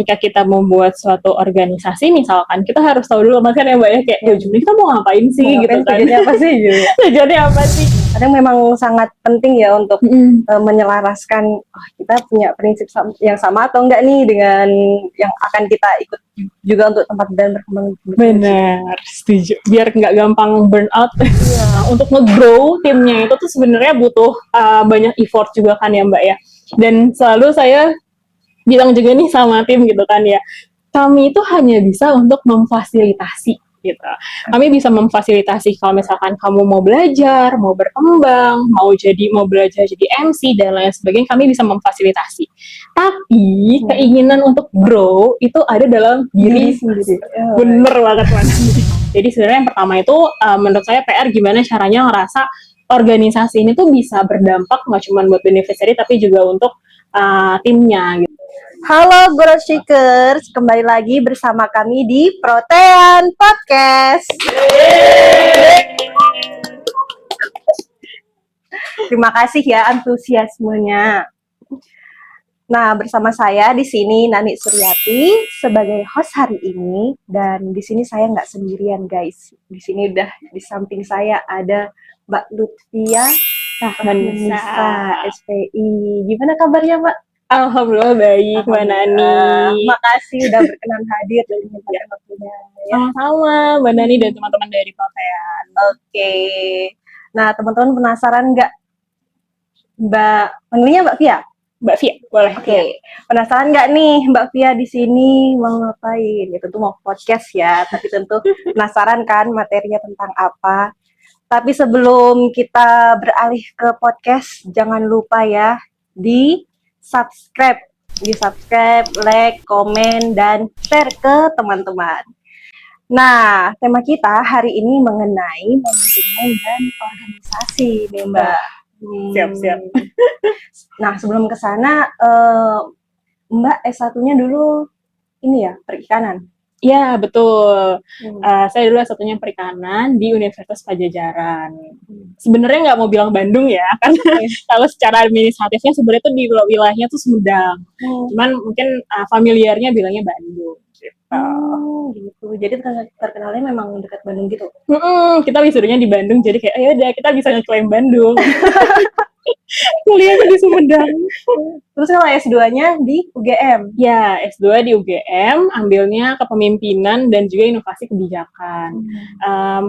ketika kita membuat suatu organisasi misalkan, kita harus tahu dulu kan ya Mbak ya, kayak ujungnya kita mau ngapain sih gitu kan. Tujuannya apa sih? Tujuannya apa sih? Kadang memang sangat penting ya untuk menyelaraskan kita punya prinsip yang sama atau enggak nih dengan yang akan kita ikut juga untuk tempat dan berkembang. Benar, setuju. Biar nggak gampang burn out. Untuk nge-grow timnya itu tuh sebenarnya butuh banyak effort juga kan ya Mbak ya. Dan selalu saya bilang juga nih sama tim gitu kan ya, kami itu hanya bisa untuk memfasilitasi gitu. Kami bisa memfasilitasi kalau misalkan kamu mau belajar, mau berkembang, mau belajar jadi MC dan lain sebagainya, kami bisa memfasilitasi. Tapi keinginan untuk grow itu ada dalam diri sendiri. Bener banget Mas. Jadi sebenarnya yang pertama itu menurut saya PR gimana caranya ngerasa organisasi ini tuh bisa berdampak nggak cuma buat beneficiary tapi juga untuk timnya gitu. Halo Growth Seekers, kembali lagi bersama kami di Protean Podcast. Terima kasih ya antusiasmenya. Nah, bersama saya di sini Nani Suryati sebagai host hari ini, dan di sini saya nggak sendirian guys. Di sini udah di samping saya ada Mbak Lutfia Rahmanisa SPI. Gimana kabarnya Mbak? Alhamdulillah baik, Mbak Nani. Makasih udah berkenan hadir dan menyempatkan waktunya. Sama-sama, Mbak Nani dan teman-teman dari Protean. Oke. Nah, teman-teman penasaran nggak? Panggilnya Mbak Fia? Mbak Fia, boleh. Oke. Penasaran nggak nih Mbak Fia di sini mau ngapain? Ya tentu mau podcast ya, tapi tentu penasaran kan materinya tentang apa. Tapi sebelum kita beralih ke podcast, jangan lupa ya subscribe, like, komen, dan share ke teman-teman. Nah, tema kita hari ini mengenai manajemen dan organisasi nih Mbak. Siap. Nah, sebelum ke sana, Mbak S1-nya dulu ini ya, perikanan. Ya, betul. Saya dulu S1-nya perikanan di Universitas Pajajaran. Sebenarnya nggak mau bilang Bandung ya, kan kalau secara administratifnya sebenarnya tuh di wilayahnya tuh Sumedang. Cuman mungkin familiarnya bilangnya Bandung. Gitu. Jadi terkenalnya memang dekat Bandung gitu. Kita wisudanya di Bandung, jadi kayak ya udah kita bisa ngeklaim Bandung. Kuliahnya di Sumedang. Terus kalau S2-nya di UGM? Ya, S2 di UGM, ambilnya kepemimpinan dan juga inovasi kebijakan.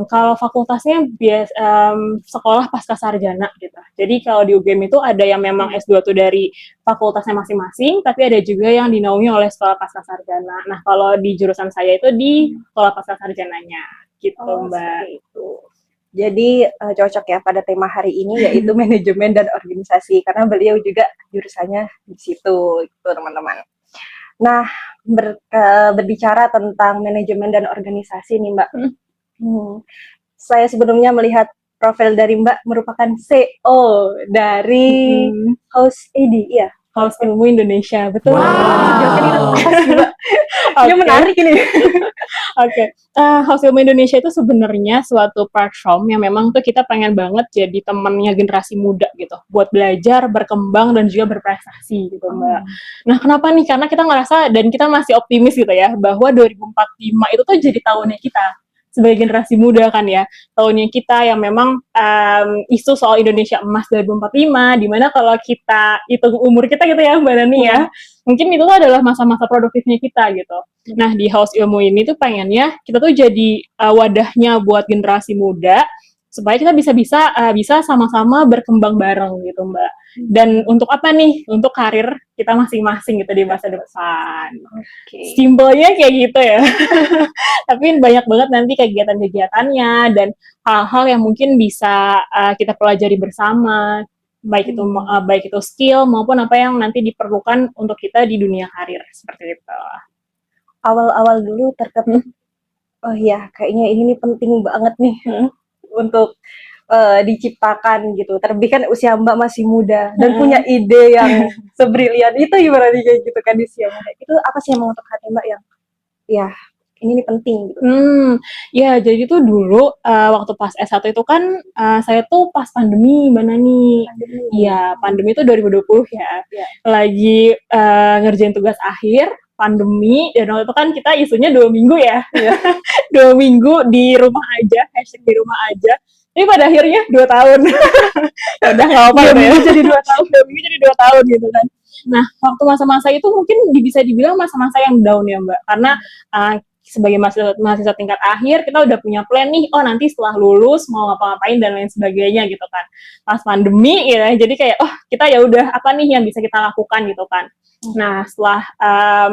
Kalau fakultasnya sekolah pasca sarjana gitu. Jadi kalau di UGM itu ada yang memang S2 tuh dari fakultasnya masing-masing, tapi ada juga yang dinaungi oleh sekolah pasca sarjana. Nah, kalau di jurusan saya itu di sekolah pasca sarjananya gitu, Mbak. Itu. Jadi cocok ya pada tema hari ini yaitu manajemen dan organisasi karena beliau juga jurusannya di situ gitu teman-teman. Nah, berbicara tentang manajemen dan organisasi nih Mbak. Saya sebelumnya melihat profil dari Mbak merupakan CEO dari House ED ya. House Ilmu Indonesia, betul. Ini menarik ini. Oke. House Ilmu Indonesia itu sebenarnya suatu platform yang memang tuh kita pengen banget jadi temannya generasi muda gitu, buat belajar, berkembang dan juga berprestasi gitu Mbak. Nah, kenapa nih? Karena kita ngerasa dan kita masih optimis gitu ya bahwa 2045 itu tuh jadi tahunnya kita sebagai generasi muda kan ya, tahunnya kita yang memang isu soal Indonesia Emas 2045, dimana kalau kita hitung umur kita gitu ya Mbak Nani ya, mungkin itu adalah masa-masa produktifnya kita gitu. Nah, di House Ilmu ini tuh pengennya kita tuh jadi wadahnya buat generasi muda, supaya kita bisa sama-sama berkembang bareng gitu Mbak. Dan untuk apa nih? Untuk karir kita masing-masing gitu di masa depan. Simpelnya kayak gitu ya. Tapi banyak banget nanti kegiatan-kegiatannya dan hal-hal yang mungkin bisa kita pelajari bersama, baik itu skill maupun apa yang nanti diperlukan untuk kita di dunia karir seperti itu. Awal-awal dulu terketuk, oh ya kayaknya ini penting banget nih untuk diciptakan gitu. Terlebih kan usia Mbak masih muda dan punya ide yang sebrilian itu gimana nih kayak gitu kan di usia muda. Itu apa sih yang mengetuk hati Mbak yang ya ini penting gitu. Ya jadi tuh dulu waktu pas S1 itu kan saya tuh pas pandemi Mbak Nani. Iya, pandemi itu 2020 ya. Lagi ngerjain tugas akhir pandemi, dan waktu itu kan kita isunya 2 minggu ya. Iya. 2 minggu di rumah aja, hashtag di rumah aja. Tapi pada akhirnya 2 tahun. Udah nggak apa-apa Dua gitu ya. minggu jadi 2 tahun. 2 minggu jadi 2 tahun gitu kan. Nah, waktu masa-masa itu mungkin bisa dibilang masa-masa yang down ya Mbak, karena sebagai mahasiswa tingkat akhir kita udah punya plan nih, oh nanti setelah lulus mau ngapa-ngapain dan lain sebagainya gitu kan. Pas pandemi gitu ya, jadi kayak oh kita ya udah apa nih yang bisa kita lakukan gitu kan. Nah setelah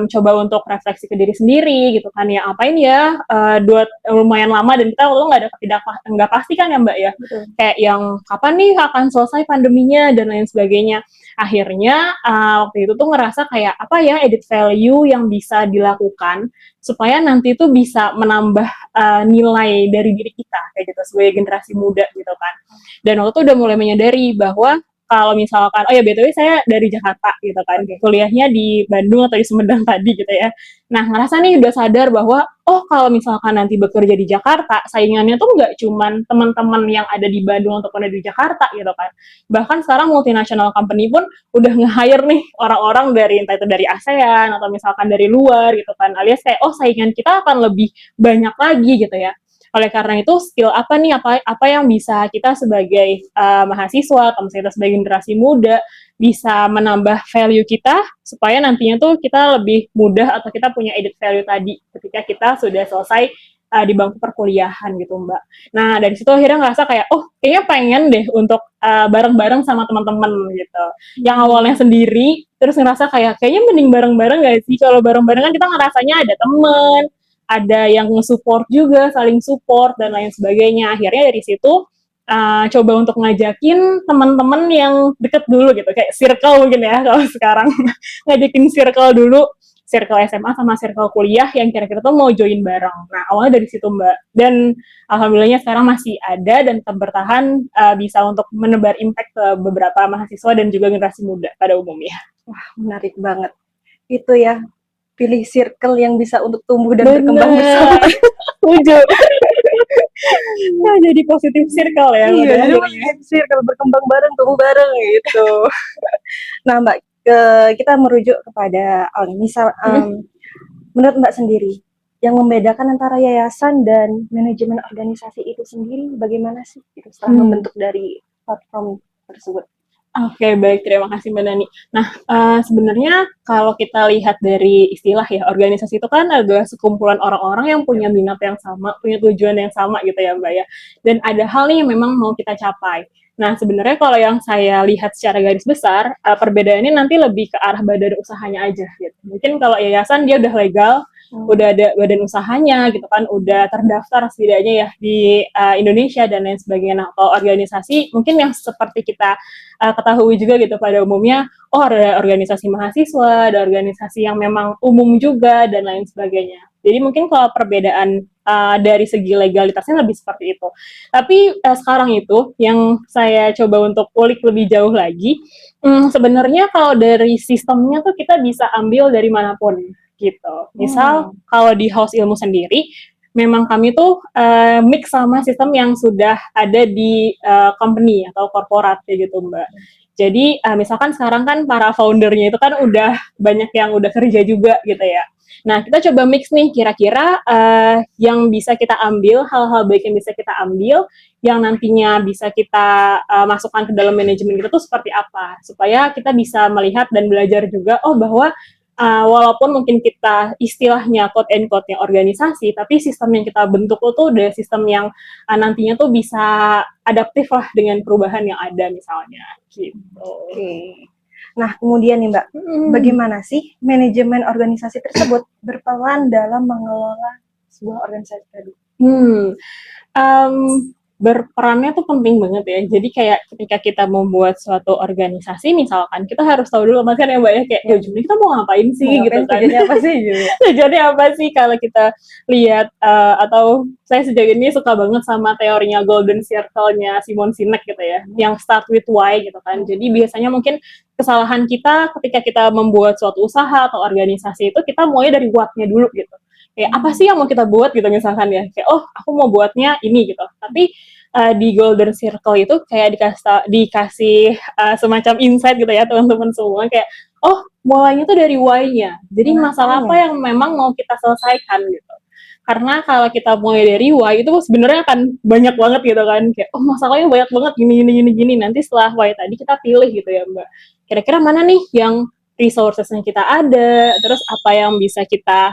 coba untuk refleksi ke diri sendiri gitu kan, ya apain ya lumayan lama dan kita lo nggak pasti kan ya Mbak ya. Betul. Kayak yang kapan nih akan selesai pandeminya dan lain sebagainya. Akhirnya waktu itu tuh ngerasa kayak apa ya added value yang bisa dilakukan supaya nanti tuh bisa menambah nilai dari diri kita kayak gitu sebagai generasi muda gitu kan. Dan waktu itu udah mulai menyadari bahwa kalau misalkan, oh ya BTW saya dari Jakarta gitu kan, kuliahnya di Bandung atau di Sumedang tadi gitu ya. Nah ngerasa nih udah sadar bahwa, oh kalau misalkan nanti bekerja di Jakarta, saingannya tuh nggak cuman teman-teman yang ada di Bandung ataupun ada di Jakarta gitu kan. Bahkan sekarang multinational company pun udah nge-hire nih orang-orang dari entah itu dari ASEAN atau misalkan dari luar gitu kan, alias kayak oh saingan kita akan lebih banyak lagi gitu ya. Oleh karena itu skill apa nih apa yang bisa kita sebagai mahasiswa atau misalnya kita sebagai generasi muda bisa menambah value kita supaya nantinya tuh kita lebih mudah atau kita punya added value tadi ketika kita sudah selesai di bangku perkuliahan gitu Mbak. Nah dari situ akhirnya ngerasa kayak oh kayaknya pengen deh untuk bareng-bareng sama teman-teman gitu. Yang awalnya sendiri terus ngerasa kayaknya mending bareng-bareng gak sih, kalau bareng-bareng kan kita ngerasanya ada temen, ada yang nge-support juga, saling support dan lain sebagainya. Akhirnya dari situ coba untuk ngajakin teman-teman yang deket dulu gitu, kayak circle mungkin ya kalau sekarang. Ngajakin circle dulu, circle SMA sama circle kuliah yang kira-kira tuh mau join bareng. Nah awalnya dari situ Mbak, dan alhamdulillahnya sekarang masih ada dan tetap bertahan bisa untuk menebar impact ke beberapa mahasiswa dan juga generasi muda pada umumnya. Wah menarik banget. Itu ya, pilih circle yang bisa untuk tumbuh dan berkembang bersama. Setuju. Nah, jadi positif circle ya. Iya, jadi positif circle, berkembang bareng, tumbuh bareng gitu. Nah Mbak, kita merujuk kepada misal menurut Mbak sendiri, yang membedakan antara yayasan dan manajemen organisasi itu sendiri bagaimana sih gitu, setelah membentuk dari platform tersebut? Oke, baik. Terima kasih Mbak Nani. Nah, sebenarnya kalau kita lihat dari istilah ya, organisasi itu kan adalah sekumpulan orang-orang yang punya minat yang sama, punya tujuan yang sama gitu ya Mbak ya. Dan ada hal nih yang memang mau kita capai. Nah, sebenarnya kalau yang saya lihat secara garis besar, perbedaannya nanti lebih ke arah badan usahanya aja gitu. Mungkin kalau yayasan dia udah legal, udah ada badan usahanya gitu kan, udah terdaftar setidaknya ya di Indonesia dan lain sebagainya. Nah, kalau organisasi mungkin yang seperti kita ketahui juga gitu pada umumnya, oh ada organisasi mahasiswa, ada organisasi yang memang umum juga dan lain sebagainya. Jadi mungkin kalau perbedaan dari segi legalitasnya lebih seperti itu. Tapi sekarang itu yang saya coba untuk ulik lebih jauh lagi, sebenarnya kalau dari sistemnya tuh kita bisa ambil dari manapun gitu. Misal kalau di House Ilmu sendiri, memang kami tuh mix sama sistem yang sudah ada di company atau korporat kayak gitu Mbak. Jadi misalkan sekarang kan para foundernya itu kan udah banyak yang udah kerja juga gitu ya. Nah kita coba mix nih kira-kira yang bisa kita ambil, hal-hal baik yang bisa kita ambil, yang nantinya bisa kita masukkan ke dalam manajemen kita tuh seperti apa, supaya kita bisa melihat dan belajar juga oh bahwa walaupun mungkin kita istilahnya quote and quote-nya organisasi, tapi sistem yang kita bentuk itu udah sistem yang nantinya tuh bisa adaptif lah dengan perubahan yang ada misalnya gitu. Oke. Nah kemudian nih Mbak, bagaimana sih manajemen organisasi tersebut berperan dalam mengelola sebuah organisasi tadi? Berperannya tuh penting banget ya. Jadi kayak ketika kita membuat suatu organisasi misalkan, kita harus tahu dulu kan ya Mbak ya, kayak ujungnya kita mau ngapain sih gitu kan. Tujuannya apa sih gitu ya? Tujuannya apa sih kalau kita lihat atau saya sejauh ini suka banget sama teorinya Golden Circle-nya Simon Sinek gitu ya, yang start with why gitu kan. Jadi biasanya mungkin kesalahan kita ketika kita membuat suatu usaha atau organisasi itu kita mulai dari what-nya dulu gitu. kayak apa sih yang mau kita buat gitu misalkan ya, kayak oh aku mau buatnya ini gitu, tapi di Golden Circle itu kayak dikasih semacam insight gitu ya teman-teman semua, kayak oh mulainya tuh dari why-nya, jadi masalah apa yang memang mau kita selesaikan gitu. Karena kalau kita mulai dari why itu sebenarnya akan banyak banget gitu kan, kayak oh masalahnya banyak banget gini. Nanti setelah why tadi kita pilih gitu ya Mbak, kira-kira mana nih yang resources-nya kita ada, terus apa yang bisa kita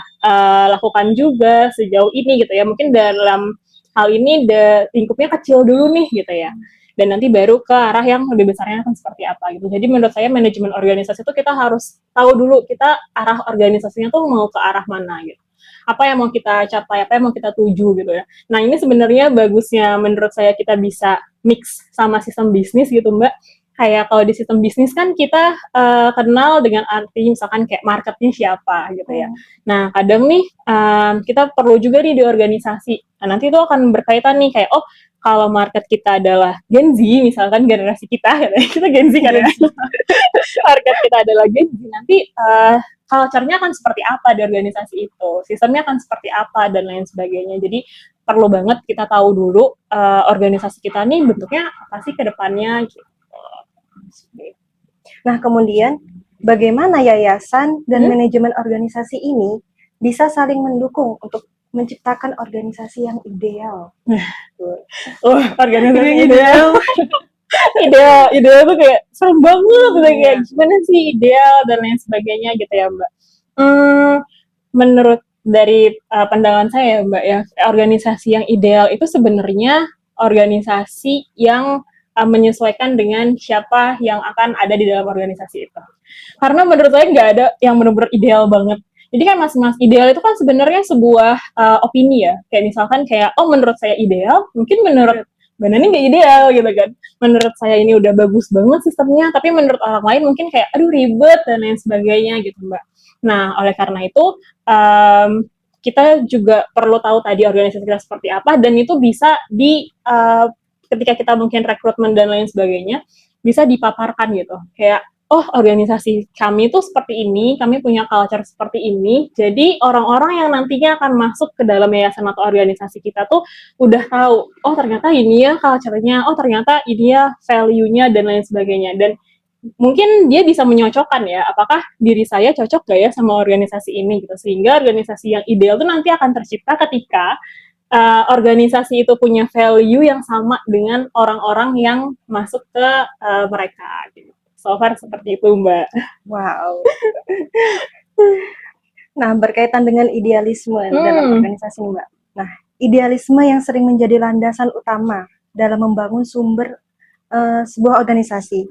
lakukan juga sejauh ini gitu ya. Mungkin dalam hal ini lingkupnya kecil dulu nih gitu ya. Dan nanti baru ke arah yang lebih besarnya akan seperti apa gitu. Jadi menurut saya manajemen organisasi itu kita harus tahu dulu kita arah organisasinya tuh mau ke arah mana gitu. Apa yang mau kita capai, apa yang mau kita tuju gitu ya. Nah ini sebenarnya bagusnya menurut saya kita bisa mix sama sistem bisnis gitu Mbak. Kayak kalau di sistem bisnis kan kita kenal dengan arti misalkan kayak marketnya siapa gitu ya. Nah kadang nih kita perlu juga nih di organisasi. Nah nanti itu akan berkaitan nih kayak oh kalau market kita adalah Gen Z misalkan generasi kita kita Gen Z kan ya. Market kita adalah Gen Z, nanti culture-nya akan seperti apa di organisasi itu, sistemnya akan seperti apa dan lain sebagainya. Jadi perlu banget kita tahu dulu organisasi kita nih bentuknya apa sih ke depannya gitu. Nah, kemudian bagaimana yayasan dan manajemen organisasi ini bisa saling mendukung untuk menciptakan organisasi yang ideal? Organisasi ideal. ideal tuh kayak serem banget gitu, kayak gimana sih ideal dan lain sebagainya gitu ya Mbak. Menurut dari pandangan saya Mbak ya, organisasi yang ideal itu sebenarnya organisasi yang menyesuaikan dengan siapa yang akan ada di dalam organisasi itu. Karena menurut saya nggak ada yang benar-benar ideal banget. Jadi kan masing-masing ideal itu kan sebenarnya sebuah opini ya. Kayak misalkan kayak oh menurut saya ideal, mungkin menurut Mbak Nani nggak ideal gitu kan. Menurut saya ini udah bagus banget sistemnya, tapi menurut orang lain mungkin kayak aduh ribet dan lain sebagainya gitu Mbak. Nah oleh karena itu kita juga perlu tahu tadi organisasi kita seperti apa, dan itu bisa ketika kita mungkin rekrutmen dan lain sebagainya bisa dipaparkan gitu, kayak oh organisasi kami tuh seperti ini, kami punya culture seperti ini, jadi orang-orang yang nantinya akan masuk ke dalam yayasan atau organisasi kita tuh udah tahu, oh ternyata ini ya culture-nya, oh ternyata ini ya value-nya dan lain sebagainya, dan mungkin dia bisa menyocokkan ya, apakah diri saya cocok gak ya sama organisasi ini gitu, sehingga organisasi yang ideal tuh nanti akan tercipta ketika organisasi itu punya value yang sama dengan orang-orang yang masuk ke mereka gitu. So far seperti itu Mbak. Wow. Nah, berkaitan dengan idealisme dalam organisasi Mbak. Nah, idealisme yang sering menjadi landasan utama dalam membangun sumber sebuah organisasi.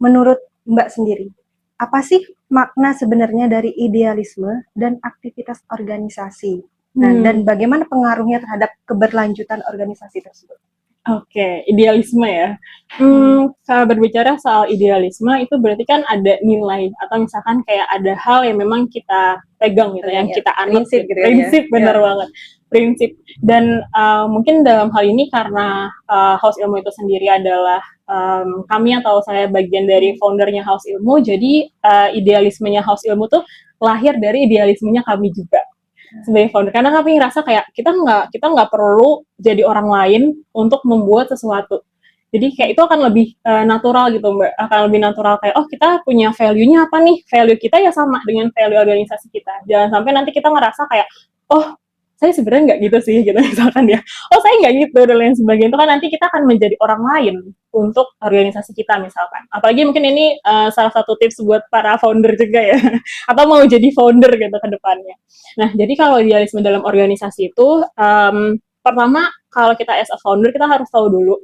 Menurut Mbak sendiri, apa sih makna sebenarnya dari idealisme dan aktivitas organisasi? Nah, dan bagaimana pengaruhnya terhadap keberlanjutan organisasi tersebut? Oke, idealisme ya. Kalau berbicara soal idealisme itu berarti kan ada nilai atau misalkan kayak ada hal yang memang kita pegang gitu, yang kita anut prinsip gitu, prinsip benar banget, prinsip. Dan mungkin dalam hal ini karena House Ilmu itu sendiri adalah kami atau saya bagian dari foundernya House Ilmu, jadi idealismenya House Ilmu tuh lahir dari idealismenya kami juga sebagai founder, karena kami ngerasa kayak kita nggak perlu jadi orang lain untuk membuat sesuatu. Jadi kayak itu akan lebih natural gitu Mbak, akan lebih natural kayak oh kita punya value-nya apa nih, value kita ya sama dengan value organisasi kita. Jangan sampai nanti kita ngerasa kayak oh saya sebenarnya nggak gitu sih gitu misalkan ya, oh saya nggak gitu dan lain sebagainya. Itu kan nanti kita akan menjadi orang lain untuk organisasi kita misalkan. Apalagi mungkin ini salah satu tips buat para founder juga ya, atau mau jadi founder gitu ke depannya. Nah jadi kalau idealisme dalam organisasi itu pertama kalau kita as a founder kita harus tahu dulu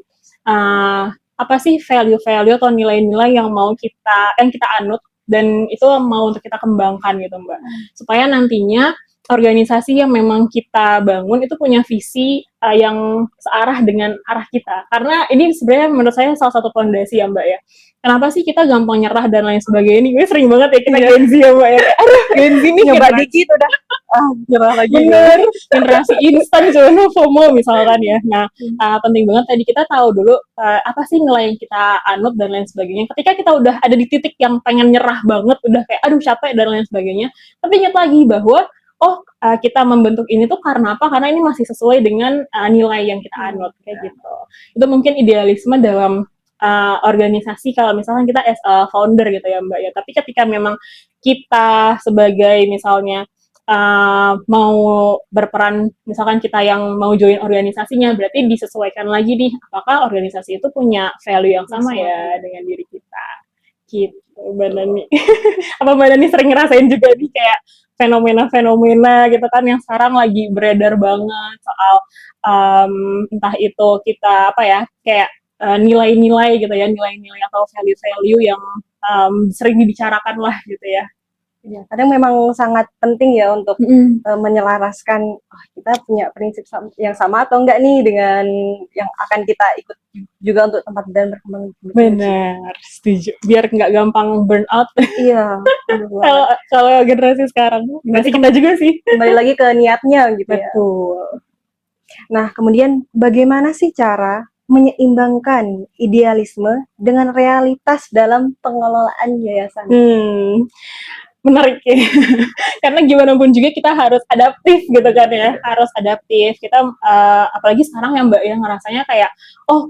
apa sih value-value atau nilai-nilai yang kita anut dan itu mau untuk kita kembangkan gitu Mbak, supaya nantinya organisasi yang memang kita bangun itu punya visi yang searah dengan arah kita. Karena ini sebenarnya menurut saya salah satu fondasi ya Mbak ya. Kenapa sih kita gampang nyerah dan lain sebagainya ini? Gue sering banget ya kita Gen Z ya Mbak ya. Aduh Gen Z nih nyoba dikit udah nyerah lagi. Bener, generasi instan cuma FOMO misalkan ya. Nah penting banget tadi kita tahu dulu apa sih nilai yang kita anut dan lain sebagainya. Ketika kita udah ada di titik yang pengen nyerah banget, udah kayak aduh capek dan lain sebagainya, tapi ingat lagi bahwa kita membentuk ini tuh karena apa? Karena ini masih sesuai dengan nilai yang kita anut kayak gitu. Itu mungkin idealisme dalam organisasi kalau misalkan kita as a founder gitu ya Mbak ya. Tapi ketika memang kita sebagai misalnya mau berperan, misalkan kita yang mau join organisasinya, berarti disesuaikan lagi nih, apakah organisasi itu punya value yang sama ya dengan diri kita. Gitu, Mbak Nani. Apa Mbak Nani sering ngerasain juga nih kayak fenomena-fenomena gitu kan yang sekarang lagi beredar banget soal entah itu kita apa ya kayak nilai-nilai gitu ya, nilai-nilai atau value-value yang sering dibicarakan lah gitu ya. Ya, kadang memang sangat penting ya untuk menyelaraskan kita punya prinsip yang sama atau enggak nih dengan yang akan kita ikut juga untuk tempat dan berkembang. Benar, setuju. Biar nggak gampang burn out. Iya. Kalau generasi sekarang, generasi kita juga sih. Kembali lagi ke niatnya gitu ya. Betul. Nah, kemudian bagaimana sih cara menyeimbangkan idealisme dengan realitas dalam pengelolaan yayasan? Menarik ya. Karena gimana pun juga kita harus adaptif gitu kan ya, harus adaptif. Kita apalagi sekarang ya Mbak ya ngerasanya kayak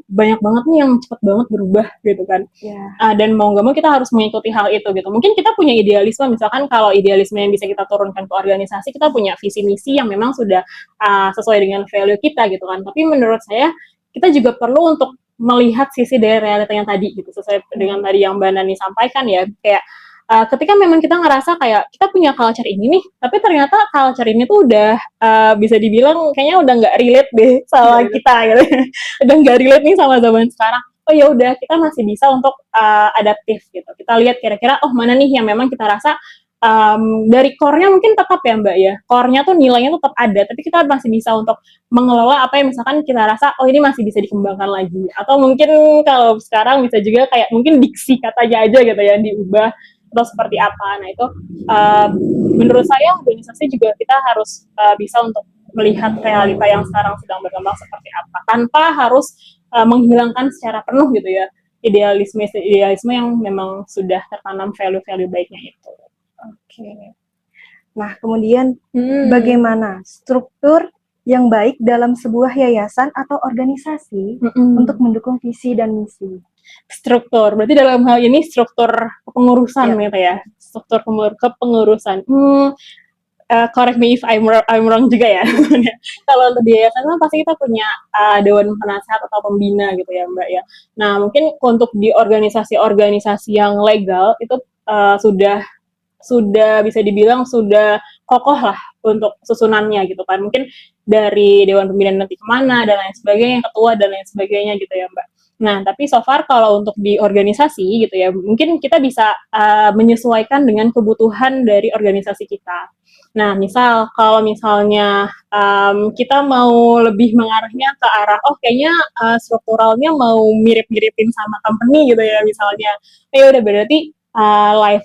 banyak banget nih yang cepet banget berubah gitu kan. Dan mau nggak mau kita harus mengikuti hal itu gitu. Mungkin kita punya idealisme, misalkan kalau idealisme yang bisa kita turunkan ke organisasi, kita punya visi misi yang memang sudah sesuai dengan value kita gitu kan. Tapi menurut saya kita juga perlu untuk melihat sisi dari realitanya tadi gitu, sesuai dengan tadi yang Mbak Nani sampaikan ya, kayak ketika memang kita ngerasa kayak kita punya culture ini nih, tapi ternyata culture ini tuh udah bisa dibilang kayaknya udah nggak relate deh sama kita gitu, udah nggak relate nih sama zaman sekarang. Oh ya udah, kita masih bisa untuk adaptif gitu. Kita lihat kira-kira mana nih yang memang kita rasa dari core-nya mungkin tetap ya Mbak ya, core-nya tuh nilainya tetap ada, tapi kita masih bisa untuk mengelola apa yang misalkan kita rasa ini masih bisa dikembangkan lagi, atau mungkin kalau sekarang bisa juga kayak mungkin diksi katanya aja gitu ya diubah atau seperti apa. Nah itu menurut saya organisasi juga kita harus bisa untuk melihat realita yang sekarang sedang berkembang seperti apa, tanpa harus menghilangkan secara penuh gitu ya idealisme yang memang sudah tertanam value-value baiknya itu. Oke. Nah, kemudian bagaimana struktur yang baik dalam sebuah yayasan atau organisasi untuk mendukung visi dan misi? Struktur, berarti dalam hal ini struktur kepengurusan gitu ya, struktur kepengurusan. Correct me if I'm wrong juga ya. Kalau untuk di yayasan kan pasti kita punya dewan penasehat atau pembina gitu ya Mbak ya. Nah mungkin untuk di organisasi-organisasi yang legal itu sudah bisa dibilang sudah kokoh lah untuk susunannya gitu kan. Mungkin dari dewan pembina nanti kemana dan lain sebagainya, ketua dan lain sebagainya gitu ya Mbak. Nah, tapi so far kalau untuk di organisasi gitu ya, mungkin kita bisa menyesuaikan dengan kebutuhan dari organisasi kita. Nah, misal kalau misalnya kita mau lebih mengarahnya ke arah, kayaknya strukturalnya mau mirip-miripin sama company gitu ya misalnya. Ya udah berarti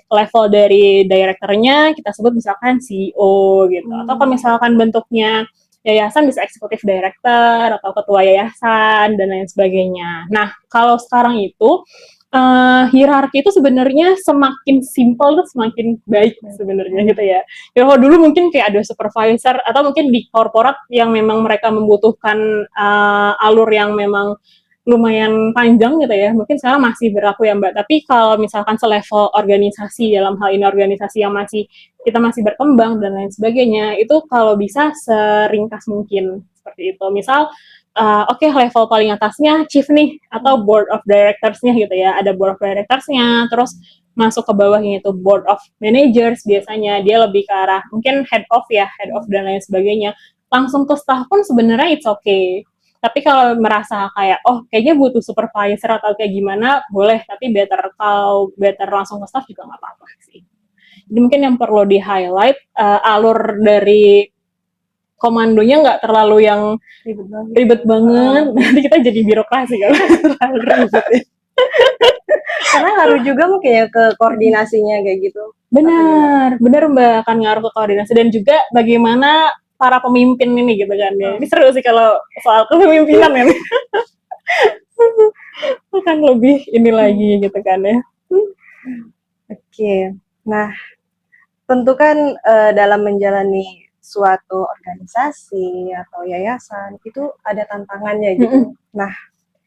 level dari direkturnya kita sebut misalkan CEO gitu. Atau kalau misalkan bentuknya yayasan bisa eksekutif director atau ketua yayasan dan lain sebagainya. Nah, kalau sekarang itu hierarki itu sebenarnya semakin simple tuh semakin baik sebenarnya gitu ya. Ya kalau dulu mungkin kayak ada supervisor atau mungkin di korporat yang memang mereka membutuhkan alur yang memang lumayan panjang gitu ya. Mungkin sekarang masih berlaku ya Mbak. Tapi kalau misalkan selevel organisasi, dalam hal ini organisasi yang kita masih berkembang dan lain sebagainya, itu kalau bisa seringkas mungkin seperti itu. Misal level paling atasnya chief nih atau board of directors-nya gitu ya. Ada board of directors-nya, terus masuk ke bawahnya itu board of managers, biasanya dia lebih ke arah mungkin head of dan lain sebagainya. Langsung ke staff pun sebenarnya it's okay. Tapi kalau merasa kayak kayaknya butuh supervisor atau kayak gimana, boleh, tapi better langsung ke staff juga nggak apa-apa sih. Jadi mungkin yang perlu di highlight alur dari komandonya nggak terlalu yang ribet banget. Nanti kita jadi birokrasi kalau terlalu ribet ya. Karena ngaruh juga mungkin ya ke koordinasinya kayak gitu. Benar Mbak, akan ngaruh ke koordinasi dan juga bagaimana para pemimpin ini gitu kan ya. Ini seru sih kalau soal kepemimpinan ya. Akan lebih ini lagi gitu kan ya. Oke. Nah, tentu kan dalam menjalani suatu organisasi atau yayasan itu ada tantangannya gitu. Nah,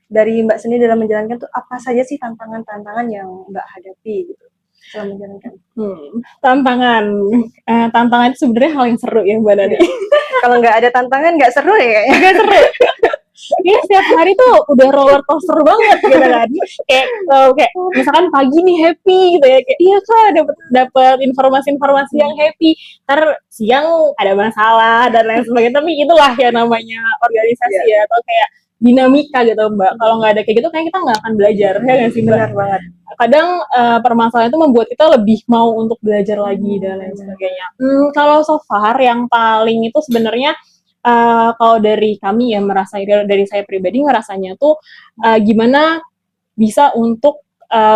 dari Mbak sendiri dalam menjalankan tuh apa saja sih tantangan-tantangan yang Mbak hadapi gitu dalam menjalankan? Tantangan. Tantangan itu sebenarnya hal yang seru ya Mbak Nani. Kalau nggak ada tantangan nggak seru ya kayaknya. Nggak seru. Ini setiap hari tuh udah roller coaster banget gitu kan. Kayak misalkan pagi nih happy gitu ya, kayak iya kak dapat informasi-informasi yang happy. Ntar siang ada masalah dan lain sebagainya. Tapi itulah ya namanya organisasi ya, atau kayak dinamika gitu Mbak. Kalau nggak ada kayak gitu kayak kita nggak akan belajar ya nggak sih Mbak? Benar banget. Kadang permasalahan itu membuat kita lebih mau untuk belajar lagi dan lain sebagainya. Kalau so far yang paling itu sebenarnya kalau dari kami ya merasa dari saya pribadi ngerasanya tuh gimana bisa untuk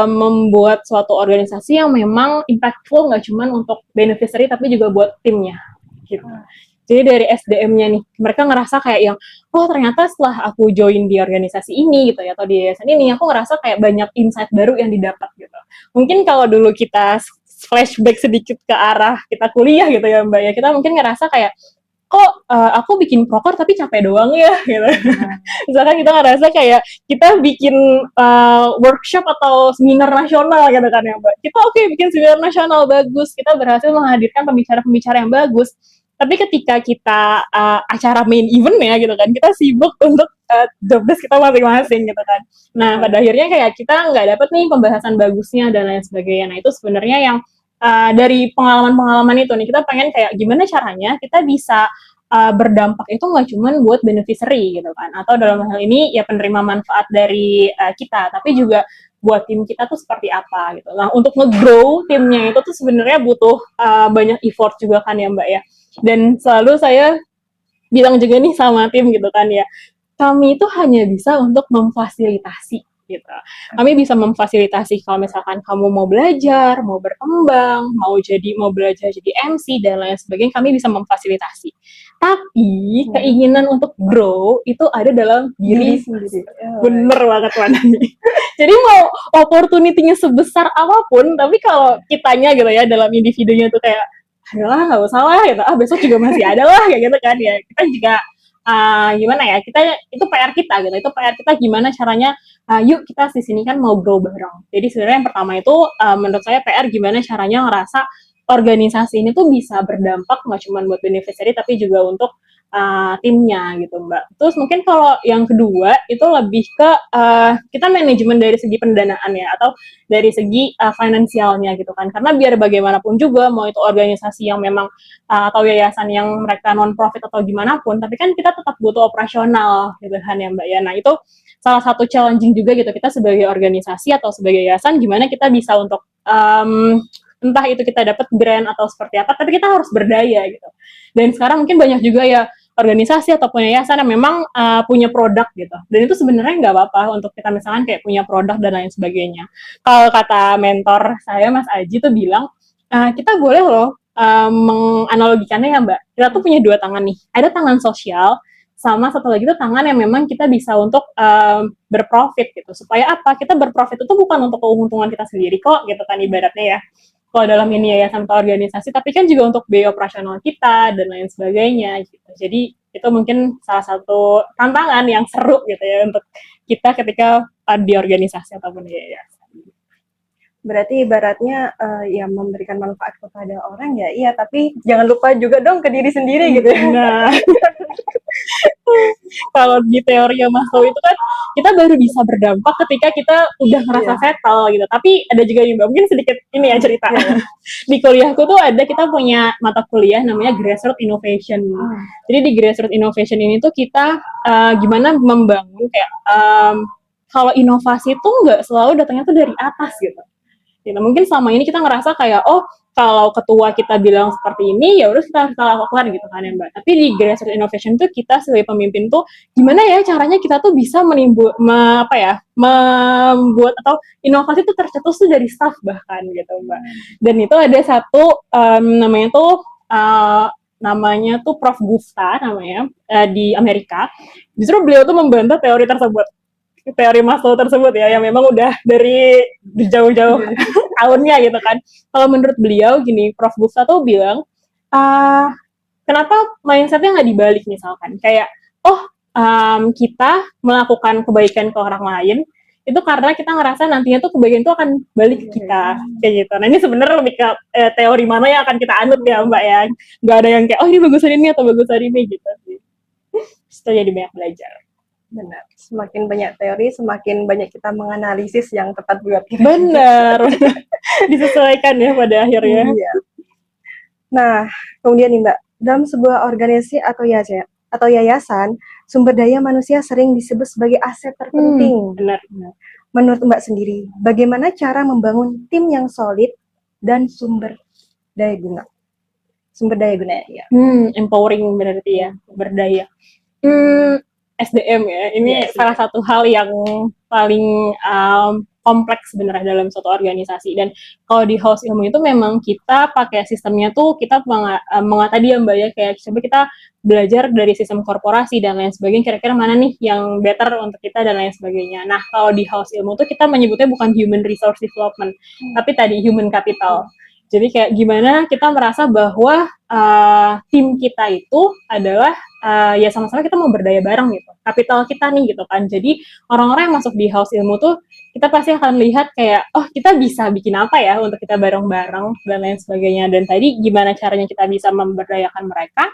membuat suatu organisasi yang memang impactful nggak cuma untuk beneficiary tapi juga buat timnya gitu. Jadi dari SDM-nya nih, mereka ngerasa kayak yang, oh ternyata setelah aku join di organisasi ini gitu ya, atau di yayasan ini, aku ngerasa kayak banyak insight baru yang didapat gitu. Mungkin kalau dulu kita flashback sedikit ke arah kita kuliah gitu ya Mbak ya, kita mungkin ngerasa kayak, kok aku bikin proker tapi capek doang ya gitu. Misalkan kita ngerasa kayak kita bikin workshop atau seminar nasional gitu kan ya Mbak. Kita oke bikin seminar nasional bagus, kita berhasil menghadirkan pembicara-pembicara yang bagus. Tapi ketika kita acara main event ya gitu kan, kita sibuk untuk job desk kita masing-masing gitu kan. Nah pada akhirnya kayak kita nggak dapet nih pembahasan bagusnya dan lain sebagainya. Nah itu sebenarnya yang dari pengalaman-pengalaman itu nih kita pengen kayak gimana caranya kita bisa berdampak itu nggak cuma buat beneficiary gitu kan, atau dalam hal ini ya penerima manfaat dari kita, tapi juga buat tim kita tuh seperti apa gitu. Nah untuk nge-grow timnya itu tuh sebenarnya butuh banyak effort juga kan ya Mbak ya. Dan selalu saya bilang juga nih sama tim gitu kan ya, kami itu hanya bisa untuk memfasilitasi gitu. Kami bisa memfasilitasi kalau misalkan kamu mau belajar, mau berkembang, mau belajar jadi MC dan lain sebagainya, kami bisa memfasilitasi. Tapi keinginan untuk grow itu ada dalam diri sendiri. Bener banget Wanani. Jadi mau opportunity-nya sebesar apapun, tapi kalau kitanya gitu ya dalam individunya tuh kayak adalah nggak usah lah gitu, besok juga masih ada lah kayak gitu kan ya, kita juga gimana ya, kita itu PR kita gitu, itu PR kita gimana caranya yuk kita di sini kan mau grow bareng. Jadi sebenarnya yang pertama itu menurut saya PR gimana caranya ngerasa organisasi ini tuh bisa berdampak nggak cuma buat beneficiary tapi juga untuk timnya gitu Mbak. Terus mungkin kalau yang kedua itu lebih ke kita manajemen dari segi pendanaan ya, atau dari segi finansialnya gitu kan. Karena biar bagaimanapun juga mau itu organisasi yang memang atau yayasan yang mereka non profit atau gimana pun, tapi kan kita tetap butuh operasional gitu kan ya Mbak ya. Nah itu salah satu challenging juga gitu kita sebagai organisasi atau sebagai yayasan gimana kita bisa untuk entah itu kita dapat grant atau seperti apa, tapi kita harus berdaya gitu. Dan sekarang mungkin banyak juga ya organisasi ataupun yayasan yang memang punya produk gitu. Dan itu sebenarnya nggak apa-apa untuk kita misalkan kayak punya produk dan lain sebagainya. Kalau kata mentor saya Mas Aji tuh bilang, kita boleh loh menganalogikannya ya Mbak. Kita tuh punya dua tangan nih. Ada tangan sosial, sama satu lagi tuh tangan yang memang kita bisa untuk berprofit gitu. Supaya apa? Kita berprofit itu bukan untuk keuntungan kita sendiri kok gitu kan ibaratnya ya. Kalau dalam ini yayasan atau organisasi, tapi kan juga untuk biaya operasional kita dan lain sebagainya gitu. Jadi itu mungkin salah satu tantangan yang seru gitu ya untuk kita ketika di organisasi ataupun di yayasan. Berarti ibaratnya ya memberikan manfaat kepada orang ya iya, tapi jangan lupa juga dong ke diri sendiri gitu ya. Nah, kalau di teori Maslow itu kan kita baru bisa berdampak ketika kita udah ngerasa settle gitu. Tapi ada juga nih Mbak, mungkin sedikit ini ya cerita. Di kuliahku tuh ada, kita punya mata kuliah namanya Grassroots Innovation. Jadi di Grassroots Innovation ini tuh kita gimana membangun kayak kalau inovasi tuh nggak selalu datangnya tuh dari atas gitu. Gitu. Mungkin selama ini kita ngerasa kayak kalau ketua kita bilang seperti ini ya udah kita lakukan gitu kan ya Mbak. Tapi di Grassroots Innovation tuh kita sebagai pemimpin tuh gimana ya caranya kita tuh bisa membuat atau inovasi tuh tercetus tuh dari staff bahkan gitu Mbak. Dan itu ada satu namanya tuh Prof. Gupta namanya di Amerika. Justru beliau tuh membantah teori tersebut. Teori Maslow tersebut ya, yang memang udah dari jauh-jauh tahunnya gitu kan. Kalau menurut beliau gini, Prof. Gupta tuh bilang, kenapa mindsetnya nggak dibalik misalkan kayak kita melakukan kebaikan ke orang lain itu karena kita ngerasa nantinya tuh kebaikan itu akan balik ke kita kayak gitu. Nah ini sebenarnya lebih ke teori mana yang akan kita anut ya Mbak ya. Nggak ada yang kayak ini bagusan ini atau bagusan ini gitu sih. Itu jadi banyak belajar. Benar. Semakin banyak teori, semakin banyak kita menganalisis yang tepat buat kita. Benar. Disesuaikan ya pada akhirnya. Iya. Nah, kemudian nih Mbak, dalam sebuah organisasi atau yayasan, sumber daya manusia sering disebut sebagai aset terpenting. Benar. Menurut Mbak sendiri, bagaimana cara membangun tim yang solid dan sumber daya guna? Sumber daya guna ya. Empowering berarti ya, berdaya. SDM ya, ini salah satu hal yang paling kompleks sebenarnya dalam suatu organisasi. Dan kalau di House Ilmu itu memang kita pakai sistemnya tuh kita tadi ya Mbak ya, kayak coba kita belajar dari sistem korporasi dan lain sebagainya, kira-kira mana nih yang better untuk kita dan lain sebagainya. Nah kalau di House Ilmu tuh kita menyebutnya bukan human resource development, tapi tadi human capital. Jadi kayak gimana kita merasa bahwa tim kita itu adalah ya sama-sama kita mau berdaya bareng gitu. Kapital kita nih gitu kan. Jadi orang-orang yang masuk di House Ilmu tuh kita pasti akan lihat kayak kita bisa bikin apa ya untuk kita bareng-bareng dan lain sebagainya. Dan tadi gimana caranya kita bisa memberdayakan mereka?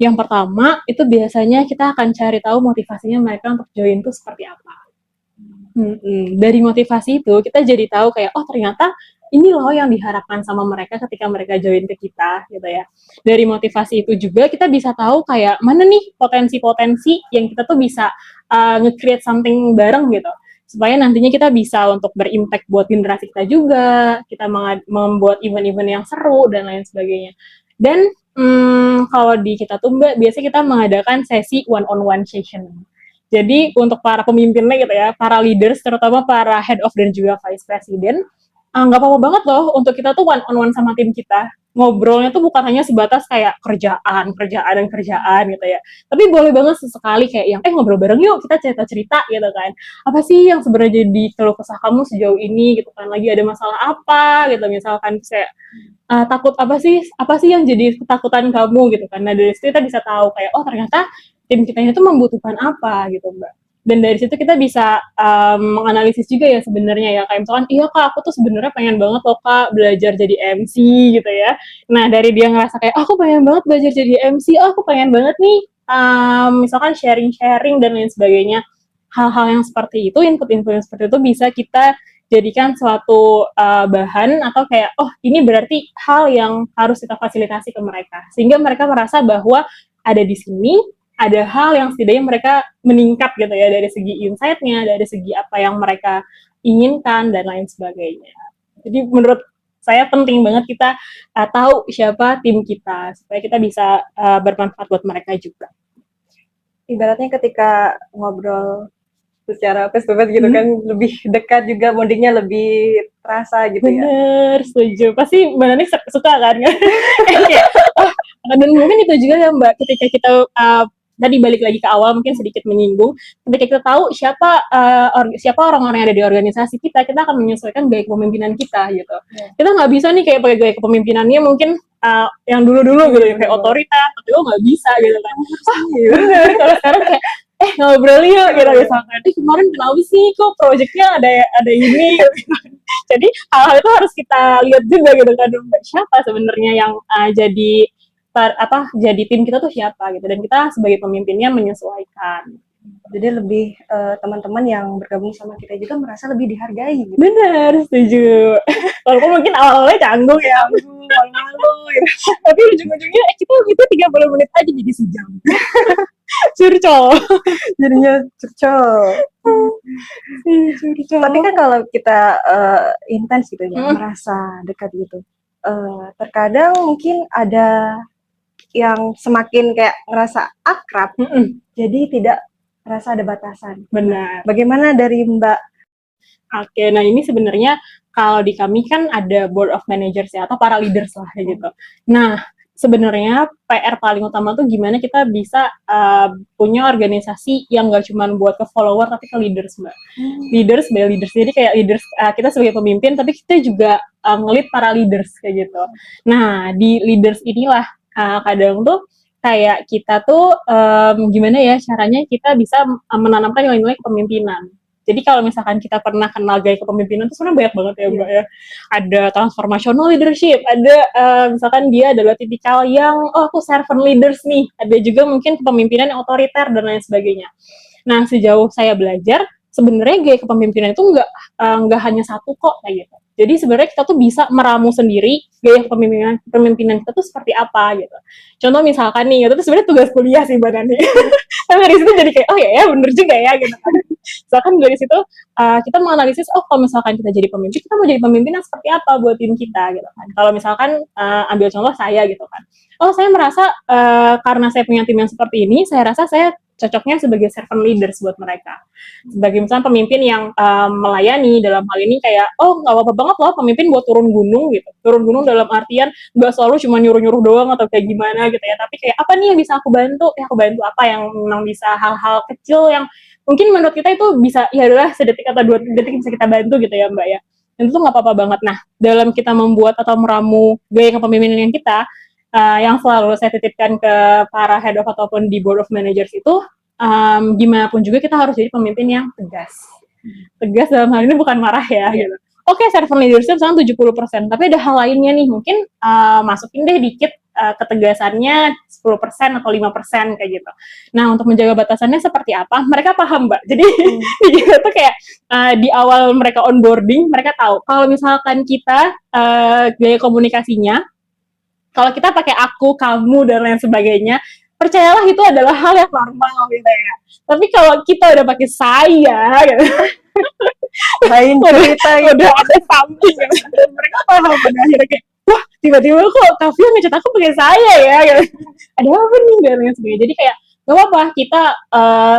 Yang pertama itu biasanya kita akan cari tahu motivasinya mereka untuk join tuh seperti apa. Dari motivasi itu kita jadi tahu kayak ternyata ini loh yang diharapkan sama mereka ketika mereka join ke kita gitu ya. Dari motivasi itu juga kita bisa tahu kayak mana nih potensi-potensi yang kita tuh bisa nge-create something bareng gitu. Supaya nantinya kita bisa untuk berimpact buat generasi kita juga, kita membuat event-event yang seru dan lain sebagainya. Dan kalau di kita tuh Mbak, biasanya kita mengadakan sesi one-on-one session. Jadi untuk para pemimpinnya gitu ya, para leaders, terutama para head of dan juga vice president, nggak apa-apa banget loh untuk kita tuh one-on-one sama tim kita. Ngobrolnya tuh bukan hanya sebatas kayak kerjaan gitu ya. Tapi boleh banget sesekali kayak yang ngobrol bareng yuk, kita cerita-cerita gitu kan. Apa sih yang sebenarnya jadi keluh kesah kamu sejauh ini gitu kan. Lagi ada masalah apa gitu misalkan kayak takut apa sih yang jadi ketakutan kamu gitu kan. Nah dari situ kita bisa tahu kayak ternyata tim kita itu membutuhkan apa gitu Mbak. Dan dari situ kita bisa menganalisis juga ya sebenarnya ya, kayak misalkan iya Kak aku tuh sebenarnya pengen banget loh Kak belajar jadi MC gitu ya. Nah dari dia ngerasa kayak aku pengen banget belajar jadi MC, aku pengen banget nih misalkan sharing-sharing dan lain sebagainya. Hal-hal yang seperti itu, input-input yang seperti itu bisa kita jadikan suatu bahan atau kayak ini berarti hal yang harus kita fasilitasi ke mereka sehingga mereka merasa bahwa ada di sini ada hal yang setidaknya mereka meningkat gitu ya dari segi insight-nya, dari segi apa yang mereka inginkan dan lain sebagainya. Jadi menurut saya penting banget kita tahu siapa tim kita supaya kita bisa bermanfaat buat mereka juga. Ibaratnya ketika ngobrol secara face to face gitu kan lebih dekat juga, bondingnya lebih terasa gitu. Bener, setuju. Pasti Mbak Nani suka kan? Dan mungkin itu juga ya Mbak, ketika kita tadi balik lagi ke awal mungkin sedikit menyinggung, ketika kita tahu siapa orang-orang yang ada di organisasi kita akan menyesuaikan gaya kepemimpinan kita gitu. Kita nggak bisa nih kayak pakai gaya kepemimpinannya mungkin yang dulu-dulu gitu kayak otoriter, tapi nggak bisa gitu kan. Bener, kalau sekarang kayak ngobrol yuk gitu misalkan. Kemarin kenapa sih kok proyeknya ada ini gitu. Jadi hal-hal itu harus kita lihat juga gitu kan, siapa sebenarnya yang jadi tim kita tuh siapa gitu, dan kita sebagai pemimpinnya menyesuaikan. Jadi lebih teman-teman yang bergabung sama kita juga merasa lebih dihargai gitu. Bener, setuju. Walaupun mungkin awal-awalnya canggung ya, malu gitu. Tapi ujung-ujungnya kita itu 30 menit aja jadi sejam. Curcol. Jadinya curcol. Tapi kan kalau kita intens gitu ya, merasa dekat gitu. Terkadang mungkin ada yang semakin kayak ngerasa akrab, jadi tidak merasa ada batasan. Benar. Bagaimana dari Mbak? Oke, nah ini sebenarnya kalau di kami kan ada board of managers ya, atau para leaders lah gitu. Nah, sebenarnya PR paling utama tuh gimana kita bisa punya organisasi yang gak cuma buat ke follower tapi ke leaders Mbak. Leaders, jadi kayak leaders kita sebagai pemimpin, tapi kita juga ngelit para leaders kayak gitu. Nah, di leaders inilah kadang tuh kayak kita tuh gimana ya caranya kita bisa menanamkan nilai-nilai kepemimpinan. Jadi kalau misalkan kita pernah kenal gaya kepemimpinan itu sebenarnya banyak banget ya Mbak ya. Ada transformational leadership, ada misalkan dia adalah tipikal yang aku servant leaders nih. Ada juga mungkin kepemimpinan yang otoriter dan lain sebagainya. Nah sejauh saya belajar sebenarnya gaya kepemimpinan itu nggak hanya satu kok kayak gitu. Jadi sebenarnya kita tuh bisa meramu sendiri gaya kepemimpinan kita tuh seperti apa gitu. Contoh misalkan nih, itu tuh sebenarnya tugas kuliah sih Mbak Nani. Tapi dari situ jadi kayak, oh ya bener juga ya gitu. Misalkan dari situ kita menganalisis, oh kalau misalkan kita jadi pemimpin, kita mau jadi pemimpin yang seperti apa buat tim kita gitu kan. Kalau misalkan ambil contoh saya gitu kan. Oh saya merasa karena saya punya tim yang seperti ini, saya rasa saya cocoknya sebagai servant leaders buat mereka. Sebagai misalnya pemimpin yang melayani dalam hal ini kayak, oh nggak apa-apa banget loh pemimpin buat turun gunung gitu. Turun gunung dalam artian nggak selalu cuma nyuruh-nyuruh doang atau kayak gimana gitu ya. Tapi kayak apa nih yang bisa aku bantu? Ya aku bantu apa yang memang bisa hal-hal kecil yang mungkin menurut kita itu bisa, ya adalah sedetik atau 2 detik bisa kita bantu gitu ya Mbak ya. Dan itu nggak apa-apa banget. Nah, dalam kita membuat atau meramu gaya kepemimpinan yang kita, yang selalu saya titipkan ke para head of ataupun di board of managers itu, gimana pun juga kita harus jadi pemimpin yang tegas. Tegas dalam hal ini bukan marah ya gitu. Oke, servant leadership sekarang 70%, tapi ada hal lainnya nih, mungkin masukin deh dikit ketegasannya 10% atau 5% kayak gitu. Nah, untuk menjaga batasannya seperti apa? Mereka paham, Mbak. Jadi gitu tuh kayak di awal mereka onboarding, mereka tahu kalau misalkan kita gaya komunikasinya kalau kita pakai aku, kamu, dan lain sebagainya, percayalah itu adalah hal yang normal gitu ya. Tapi kalau kita udah pakai saya, gitu, lain cerita gitu. udah ada something, gitu. Mereka paham pada akhirnya kayak, wah tiba-tiba kok Kavia ngecat aku pakai saya ya, gitu. Ada apa nih, dan lain sebagainya. Jadi kayak, gak apa-apa, kita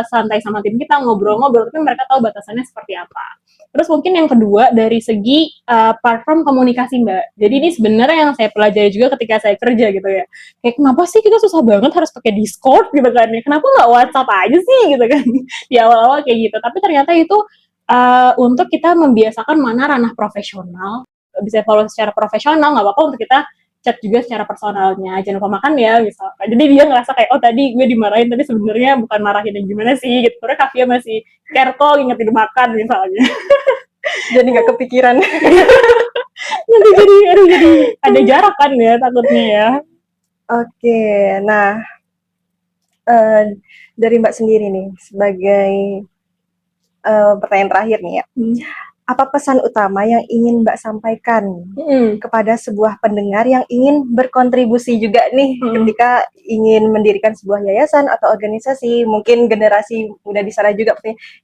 santai sama tim kita, ngobrol-ngobrol, tapi mereka tahu batasannya seperti apa. Terus mungkin yang kedua dari segi platform komunikasi Mbak. Jadi ini sebenarnya yang saya pelajari juga ketika saya kerja gitu ya. Kayak kenapa sih kita susah banget harus pakai Discord gitu kan ya. Kenapa nggak WhatsApp aja sih gitu kan. Di awal-awal kayak gitu. Tapi ternyata itu untuk kita membiasakan mana ranah profesional. Bisa follow secara profesional, nggak apa-apa untuk kita chat juga secara personalnya, jangan lupa makan ya misalkan. Jadi dia ngerasa kayak, oh tadi gue dimarahin tapi sebenarnya bukan marahin yang gimana sih gitu. Karena Kavia masih care kok ingetin makan misalnya. Jadi nggak kepikiran. Nanti jadi ada jarak kan ya takutnya ya. Oke, nah dari Mbak sendiri nih sebagai pertanyaan terakhir nih ya. Apa pesan utama yang ingin Mbak sampaikan kepada sebuah pendengar yang ingin berkontribusi juga nih ketika ingin mendirikan sebuah yayasan atau organisasi, mungkin generasi muda di sana juga,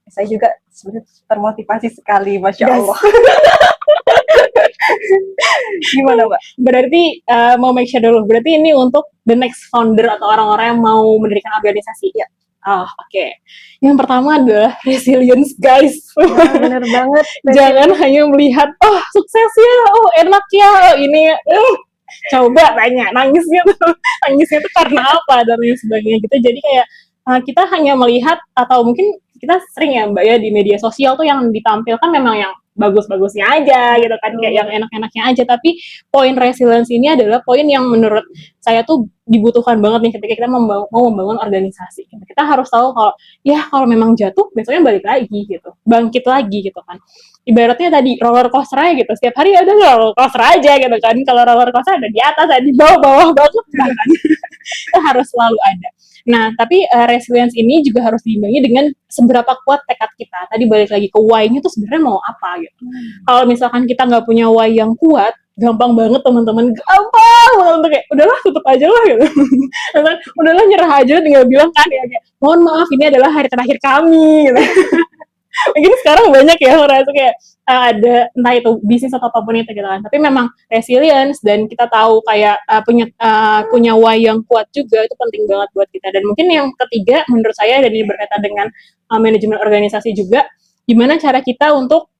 saya juga sebenarnya termotivasi sekali, Masya Allah. Gimana Mbak? Berarti mau make sure dulu, berarti ini untuk the next founder atau orang-orang yang mau mendirikan organisasi ya? Oh, oke. Yang pertama adalah resilience, guys. Bener banget. Jangan hanya melihat, oh sukses ya, oh enak ya, oh ini, coba tanya, nangisnya tuh karena apa dan lain sebagainya gitu. Jadi kayak kita hanya melihat atau mungkin kita sering ya Mbak ya di media sosial tuh yang ditampilkan memang yang bagus-bagusnya aja gitu kan, kayak yang enak-enaknya aja, tapi poin resilience ini adalah poin yang menurut saya tuh dibutuhkan banget nih ketika kita mau membangun organisasi. Kita harus tahu kalau memang jatuh besoknya balik lagi gitu, bangkit lagi gitu kan. Ibaratnya tadi roller coaster aja gitu, setiap hari ada roller coaster aja gitu kan. Kalau roller coaster ada di atas, ada di bawah banget kan. Itu harus selalu ada. Nah, tapi resilience ini juga harus diimbangi dengan seberapa kuat tekad kita. Tadi balik lagi ke why-nya tuh sebenarnya mau apa gitu. Kalau misalkan kita nggak punya why yang kuat, gampang banget teman-teman, gampang banget untuk kayak udahlah tutup aja lah gitu. Udahlah nyerah aja, tinggal bilang kan ya kayak mohon maaf ini adalah hari terakhir kami gitu. Mungkin sekarang banyak ya merasa kayak ada entah itu bisnis atau apapun itu gitu kan, tapi memang resilience dan kita tahu kayak punya why yang kuat juga itu penting banget buat kita. Dan mungkin yang ketiga menurut saya, dan ini berkaitan dengan manajemen organisasi juga, gimana cara kita untuk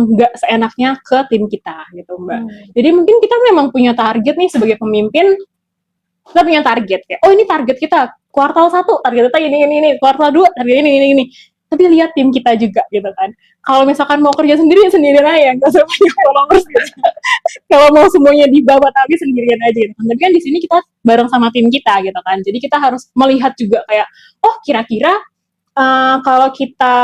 nggak seenaknya ke tim kita gitu Mbak. Jadi mungkin kita memang punya target nih sebagai pemimpin, kita punya target kayak, oh ini target kita kuartal 1, target kita ini, kuartal 2 target ini. tapi lihat tim kita juga gitu kan. Kalau misalkan mau kerja sendiri ya sendirian aja, nggak usah banyak followers gitu. Kalau mau semuanya dibawa tapi sendirian aja gitu kan. Tapi kan di sini kita bareng sama tim kita gitu kan. Jadi kita harus melihat juga kayak, oh kira-kira kalau kita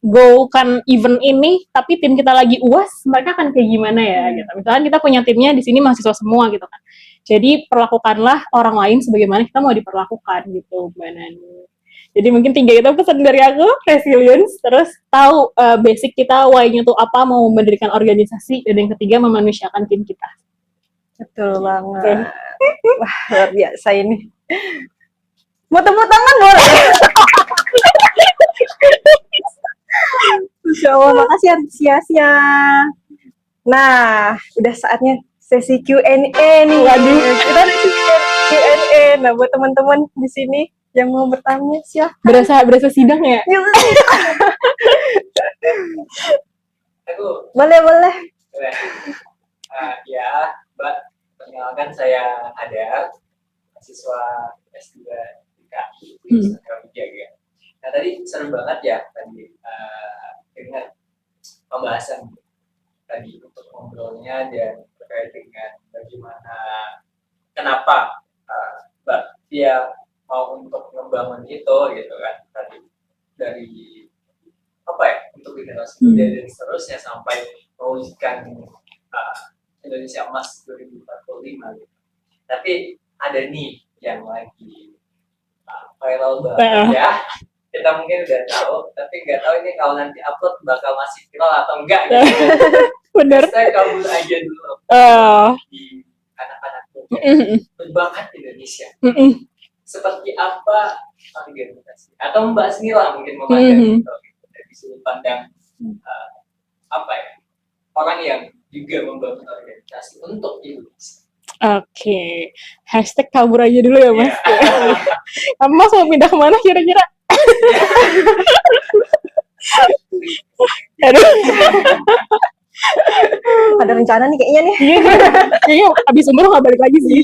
go kan event ini, tapi tim kita lagi UAS, mereka akan kayak gimana ya gitu. Misalkan kita punya timnya di sini mahasiswa semua gitu kan. Jadi perlakukanlah orang lain sebagaimana kita mau diperlakukan gitu, Mbak Nani. Jadi mungkin 3 itu pesan dari aku, resilience, terus tahu basic kita, why-nya tuh apa, mau mendirikan organisasi, dan yang ketiga memanusiakan tim kita. Betul banget. Wah, luar biasa ini. Mau tepuk tangan boleh? Masya Allah, makasih antusiasnya. Nah, udah saatnya sesi Q&A nih. Waduh. Kita ada sesi Q&A. Nah, buat teman-teman di sini yang mau bertanya, siapa? Berasa sidang ya? Boleh. Ya, Mbak, perkenalkan saya Hadar, mahasiswa S2 di KI, ya. Nah, tadi seru banget ya tadi dengan pembahasan tadi untuk ngobrolnya dan terkait dengan bagaimana kenapa Mbak Tia mau untuk membangun itu gitu kan tadi dari apa ya untuk generasi muda dan seterusnya sampai mewujudkan Indonesia Emas 2045 gitu. Tapi ada nih yang lagi viral banget ya. Kita mungkin udah tahu, tapi nggak tahu ini kalau nanti upload bakal masih viral atau enggak gitu. Bener. Saya kabul aja dulu di anak-anak muda berbakat Indonesia. Seperti apa organisasi? Atau Mbak sendiri lah mungkin memandang itu dari sudut pandang apa ya orang yang juga membangun organisasi untuk Indonesia. Oke, hashtag kabur aja dulu ya Mas. Mas mau pindah kemana kira-kira? Aduh. Ada rencana nih kayaknya nih. Iya, kayaknya abis umur nggak balik lagi sih.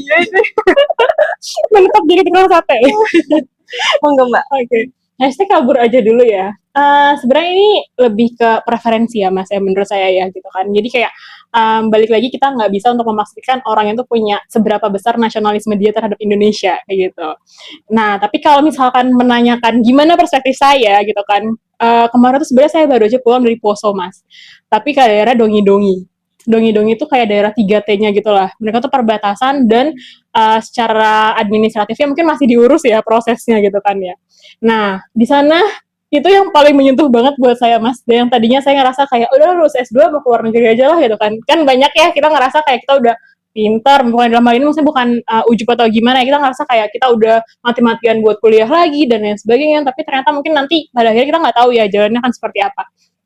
Menetap jadi tukang sate. Monggo Mbak. Oke, hashtag kabur aja dulu ya. Sebenarnya ini lebih ke preferensi ya Mas ya menurut saya ya gitu kan. Jadi kayak balik lagi kita nggak bisa untuk memastikan orang itu punya seberapa besar nasionalisme dia terhadap Indonesia kayak gitu. Nah tapi kalau misalkan menanyakan gimana perspektif saya gitu kan, kemarin tuh sebenarnya saya baru aja pulang dari Poso Mas. Tapi ke daerah Dongi-Dongi. Dongi-Dongi itu kayak daerah 3T-nya gitu lah. Mereka tuh perbatasan dan secara administratifnya mungkin masih diurus ya prosesnya gitu kan ya. Nah di sana itu yang paling menyentuh banget buat saya Mas. Dan yang tadinya saya ngerasa kayak udah lulus S2 mau keluar negeri aja lah gitu kan. Kan banyak ya kita ngerasa kayak kita udah pintar, bukan dalam hal ini maksudnya bukan ujub atau gimana, kita ngerasa kayak kita udah mati-matian buat kuliah lagi dan lain sebagainya, tapi ternyata mungkin nanti pada akhirnya kita nggak tahu ya jalannya kan seperti apa.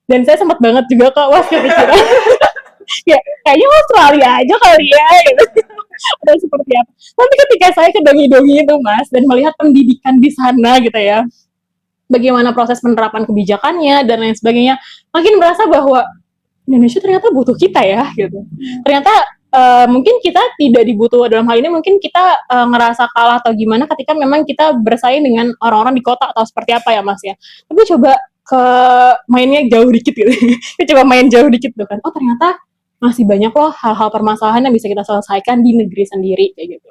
Dan saya sempat banget juga kok was kepikiran ya kayaknya Australia aja kali ya gitu. Dan seperti apa. Tapi ketika saya ke Dongi-Dongi itu Mas dan melihat pendidikan di sana gitu ya, bagaimana proses penerapan kebijakannya dan lain sebagainya, makin merasa bahwa Indonesia ternyata butuh kita ya gitu. Ternyata mungkin kita tidak dibutuh dalam hal ini, mungkin kita ngerasa kalah atau gimana ketika memang kita bersaing dengan orang-orang di kota atau seperti apa ya Mas ya. Tapi coba ke mainnya jauh dikit gitu. Kita coba main jauh dikit tuh kan. Oh ternyata masih banyak loh hal-hal permasalahan yang bisa kita selesaikan di negeri sendiri kayak gitu.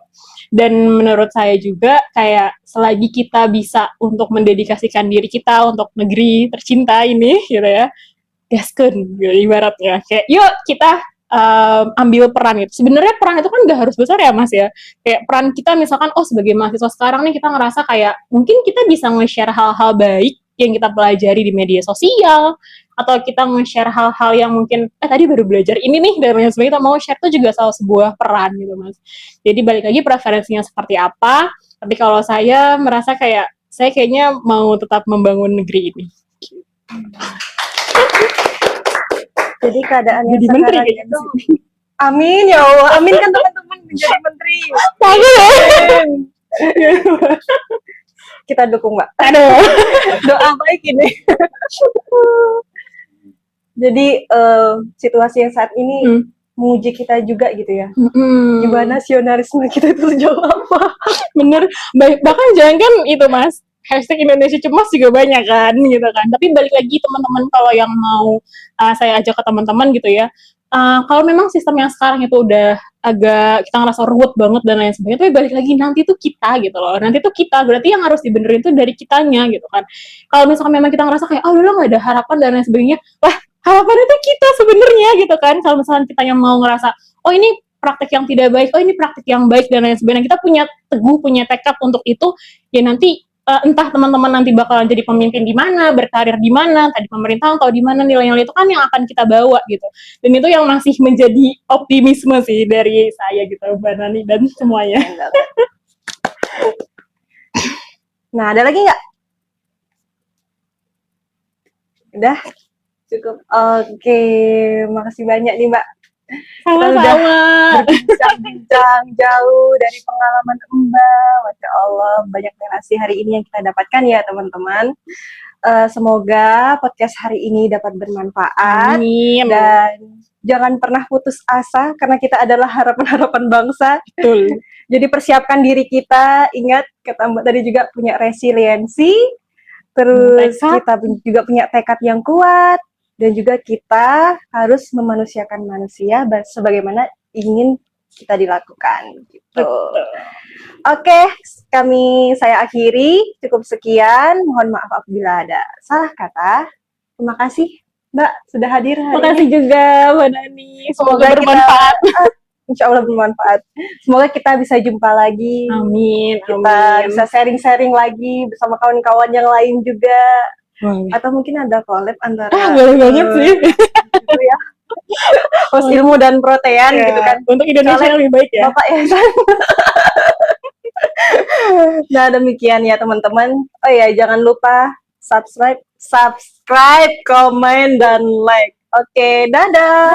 Dan menurut saya juga kayak selagi kita bisa untuk mendedikasikan diri kita untuk negeri tercinta ini gitu ya, gaskeun gitu, ibaratnya kayak yuk kita ambil peran gitu. Sebenarnya peran itu kan nggak harus besar ya Mas ya. Kayak peran kita misalkan sebagai mahasiswa sekarang nih kita ngerasa kayak mungkin kita bisa nge-share hal-hal baik yang kita pelajari di media sosial, atau kita nge-share hal-hal yang mungkin tadi baru belajar ini nih dan lain sebagainya, kita mau share itu juga salah sebuah peran gitu Mas. Jadi balik lagi preferensinya seperti apa, tapi kalau saya merasa kayak saya kayaknya mau tetap membangun negeri ini. Jadi keadaannya jadi menteri sekarang kayaknya itu amin ya Allah, amin kan teman-teman menjadi menteri. Amin. Kita dukung Mbak. Aduh. Doa baik ini. Jadi situasi yang saat ini menguji kita juga gitu ya. Gimana nasionalisme kita itu sejauh apa? Bener. Bahkan jangan kan itu Mas. hashtag Indonesia cemas juga banyak kan gitu kan. Tapi balik lagi teman-teman, kalau yang mau saya ajak ke teman-teman gitu ya, kalau memang sistem yang sekarang itu udah agak kita ngerasa ruwet banget dan lain sebagainya, tapi balik lagi nanti tuh kita gitu loh, nanti tuh kita, berarti yang harus dibenerin tuh dari kitanya gitu kan. Kalau misalkan memang kita ngerasa kayak udah nggak ada harapan dan lain sebagainya, wah harapan itu kita sebenarnya gitu kan. Kalau misalkan kita yang mau ngerasa oh ini praktek yang tidak baik, oh ini praktek yang baik dan lain sebagainya, kita punya teguh, punya tekad untuk itu, ya nanti entah teman-teman nanti bakalan jadi pemimpin di mana, berkarir di mana, tadi pemerintahan atau di mana, nilai-nilai itu kan yang akan kita bawa gitu. Dan itu yang masih menjadi optimisme sih dari saya gitu, Mbak Nani dan semuanya. Nah, ada lagi nggak? Udah? Cukup. Oke, makasih banyak nih Mbak. Sama-sama. Berbincang-bincang jauh dari pengalaman Mbak. Masya Allah, banyak relasi hari ini yang kita dapatkan ya teman-teman. Semoga podcast hari ini dapat bermanfaat. Amin. Dan jangan pernah putus asa karena kita adalah harapan-harapan bangsa. Betul. Jadi persiapkan diri kita, ingat kata Mbak tadi juga punya resiliensi, terus kita juga punya tekad yang kuat, dan juga kita harus memanusiakan manusia sebagaimana ingin kita dilakukan. Gitu. Oke, saya akhiri, cukup sekian, mohon maaf apabila ada salah kata. Terima kasih Mbak sudah hadir hari ini. Terima kasih juga Mbak Nani, semoga bermanfaat. Insya Allah bermanfaat. Semoga kita bisa jumpa lagi. Amin. Kita bisa sharing-sharing lagi bersama kawan-kawan yang lain juga. Atau mungkin ada collab antara boleh banget sih. Gitu ya. Host ilmu dan protean gitu kan. Untuk Indonesia Soalnya lebih baik ya. Bapak ya. Nah, demikian ya teman-teman. Oh ya, jangan lupa subscribe, comment dan like. Oke, dadah.